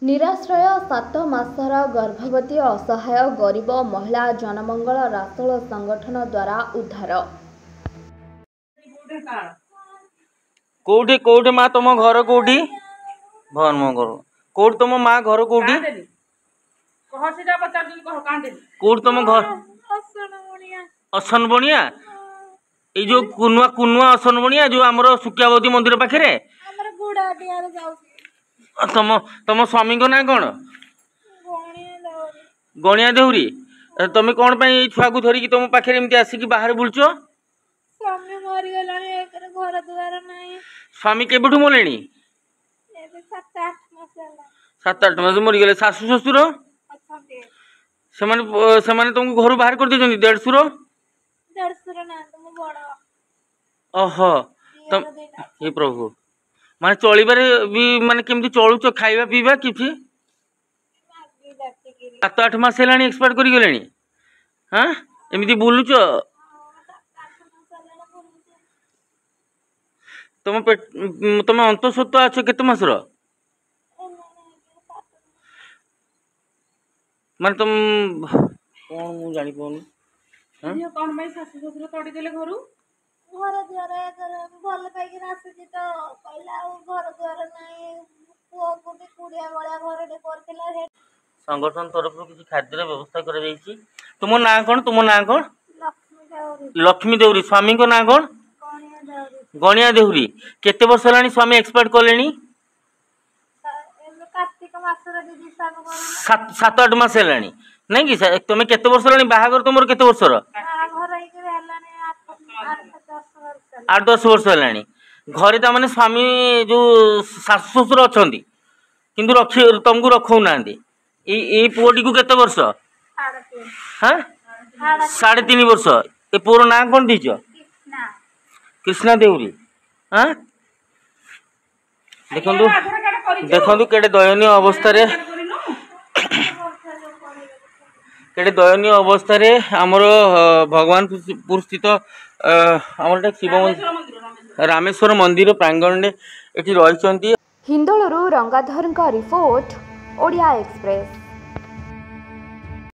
निराश्रय 7 मासर गर्भवती असहाय गरीब महिला जनमंगल रासोल संगठन द्वारा उद्धार। कोठी कोठी माँ तुम घर कोठी भवन मगर कोठी तुम माँ घर कोठी कोठी तुम घर असन बनिया ये जो कुनुआ कुनुआ असन बनिया जो आमर सुकियावती मंदिर पाखे तम तम स्वामी ना कौन गणिया देहुरी तुम कौन छुआ को धरिकी तुम पाखे एमती आसिक बाहर बुलच स्वामी केबठू मले 7-8 मास मरीगले शाशु शशुर से तुमको घर बाहर कर दे देढ़शुर ओहो तम हे प्रभु माने चलिबारे भी माने केमती चलुच खाइबा पीबा किछि 7-8 मास हेलानी एक्सपायर करी गलेनी। हाँ एमती बुलुच तुम तुम अंतस्वत्व अच्छ केते मासर माने तुम कौन मु जानि पाउनी ये कौन भाई सासु ससुर तोड़ी देले घरु घर द्वार भल पाइक आसी तो कहला घर द्वार नहीं पुओ को भी कुड़िया बळिया घर दे करथिला संगठन तरफ किसी खाद्य व्यवस्था कर जाइछि। तुम ना कौन तुम ना कौन लक्ष्मी देउरी स्वामी को ना कौन गणिया देहुरी केते वर्ष लानी स्वामी एक्सपायर कलेनी कार्तिक मासर दीदी सब 7-8 मास हेलानी नहीं कि तुम केते वर्ष लानी बाहागर तुमर केते वर्षर घर आइके हेलाने 8-10 वर्ष हेलानी घरे ता माने स्वामी जो सासु ससुर अछंती किंतु रखी तुमको रखौ नांदी ए पुओटी को केते वर्ष हां 3.5 वर्ष ए पुओर ना कोन दीचो कृष्णा देउरी। हाँ देखंतु देखंतु केडे दयनीय अवस्था रे केडे दयनीय अवस्था रे हमर भगवानपुर स्थित हमर शिव रामेश्वर मंदिर प्रांगण रे एठी रहिसंती। हिंदोलरू रंगाधर का रिपोर्ट ओडिया एक्सप्रेस।